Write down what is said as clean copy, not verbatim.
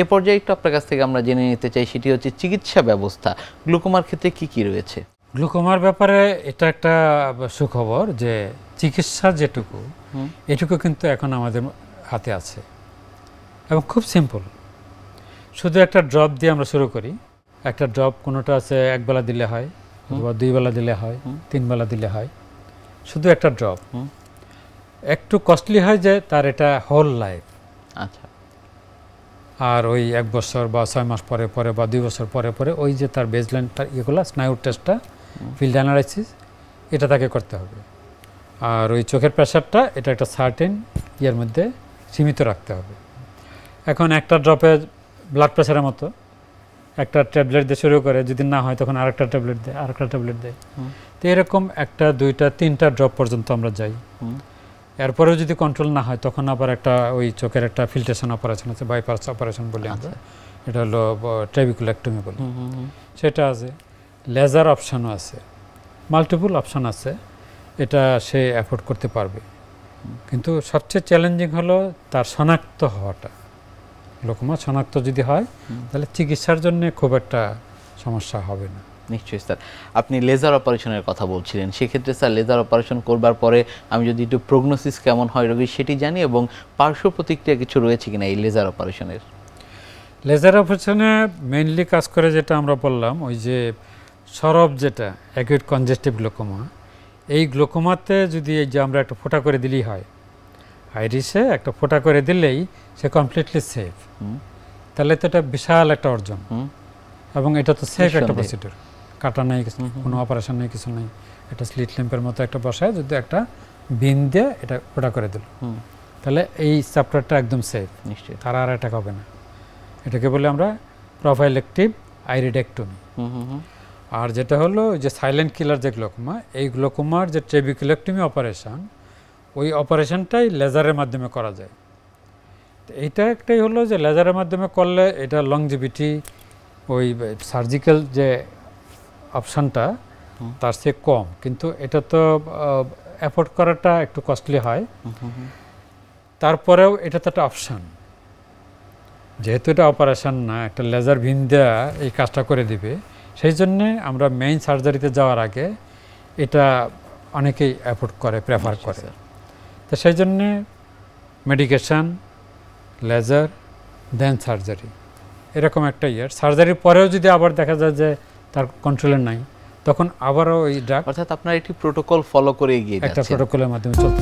এ পর্যায়ে একটু আপনার কাছ থেকে আমরা জেনে নিতে চাই, সেটি হচ্ছে চিকিৎসা ব্যবস্থা গ্লুকোমার ক্ষেত্রে কি কি রয়েছে। গ্লুকোমার ব্যাপারে এটা একটা সুখবর যে চিকিৎসা যেটুকু এটুকু কিন্তু এখন আমাদের হাতে আছে এবং খুব সিম্পল। শুধু একটা ড্রপ দিয়ে আমরা শুরু করি। একটা ড্রপ কোনোটা আছে একবেলা দিলে হয়, অথবা 2 বেলা দিলে হয়, 3 বেলা দিলে হয়। শুধু একটা ড্রপ একটু কস্টলি হয় যে তার এটা হোল লাইফ। আচ্ছা। আর ওই 1 বছর বা 6 মাস পরে পরে বা 2 বছর পরে পরে ওই যে তার বেসলাইন তার ইয়েগুলো স্নায়ুর টেস্টটা, ফিল্ড অ্যানালাইসিস এটা তাকে করতে হবে। আর ওই চোখের প্রেশারটা এটা একটা সার্টেন ইয়ের মধ্যে সীমিত রাখতে হবে। এখন একটা ড্রপে ব্লাড প্রেশারের মতো একটা ট্যাবলেট দিয়ে শুরু করে, যদি না হয় তখন আরেকটা ট্যাবলেট দেয়, আরেকটা ট্যাবলেট দেয়। তো এরকম 1টা 2টা 3টা ড্রপ পর্যন্ত আমরা যাই। এরপরেও যদি কন্ট্রোল না হয় তখন আবার একটা ওই চোখের একটা ফিল্ট্রেশন অপারেশন আছে, বাইপাস অপারেশন বলি আমরা, এটা হলো ট্রেবিকুলেক্টমি বলি, সেটা আছে। লেজার অপশানও আছে, মাল্টিপল অপশান আছে, এটা সে অ্যাফোর্ড করতে পারবে। কিন্তু সবচেয়ে চ্যালেঞ্জিং হলো তার শনাক্ত হওয়াটা। গ্লুকোমা শনাক্ত যদি হয় তাহলে চিকিৎসার জন্য খুব একটা সমস্যা হবে না। নিশ্চয়ই স্যার। আপনি লেজার অপারেশনের কথা বলছিলেন, সেক্ষেত্রে স্যার লেজার অপারেশন করবার পরে আমি যদি একটু প্রগনোসিস কেমন হয় রোগীর সেটি জানি, এবং পার্শ্ব প্রতিক্রিয়া কিছু রয়েছে কিনা এই লেজার অপারেশনের। লেজার অপারেশনে মেইনলি কাজ করে যেটা আমরা বললাম, ওই যে সরব যেটা অ্যাকিউট কনজেস্টিভ গ্লুকোমা, এই গ্লুকোমাতে যদি এই যে আমরা একটা ফোঁটা করে দিলেই হয়, আইরিসে একটা ফোঁটা করে দিলেই সে কমপ্লিটলি সেফ, তাহলে তো এটা বিশাল একটা অর্জন। এবং এটা তো সেফ একটা প্রসিডিউর, কাটা নেই, কোনো অপারেশন নেই, কিছু নেই। এটা স্লিট ল্যাম্পের মতো একটা বসায় যদি একটা বিন দিয়ে এটা ফোঁটা করে দিল, তাহলে এই চ্যাপ্টারটা একদম সেফ, নিশ্চয়ই তারা আর অ্যাটাক হবে না। এটাকে বলে আমরা প্রোফাইলেকটিভ আইরিডেক্টমি। আর যেটা হলো যে সাইলেন্ট কিলার যে গ্লুকোমা, এই গ্লুকোমার যে ট্রেবিকুলেক্টমি অপারেশন, ওই অপারেশনটাই লেজারের মাধ্যমে করা যায়। এইটা একটাই হলো যে লেজারের মাধ্যমে করলে এটা লংজিভিটি ওই সার্জিক্যাল যে অপশানটা তার চেয়ে কম, কিন্তু এটা তো অ্যাফোর্ড করাটা একটু কস্টলি হয়। তারপরেও এটা তো একটা অপশান, যেহেতু এটা অপারেশন না, একটা লেজার ভিন দেওয়া এই কাজটা করে দিবে, সেই জন্যে আমরা মেইন সার্জারিতে যাওয়ার আগে এটা অনেকেই অ্যাফোর্ড করে, প্রেফার করে। তো সেই জন্যে মেডিকেশান, লেজার, দেন সার্জারি, এরকম একটা সার্জারির পরেও যদি আবার দেখা যায় যে তার কন্ট্রোলে নাই, তখন আবারও ওই ড্রাগ, অর্থাৎ আপনার একটি প্রোটোকল ফলো করে এগিয়ে একটা প্রোটোকলের মাধ্যমে চলতে।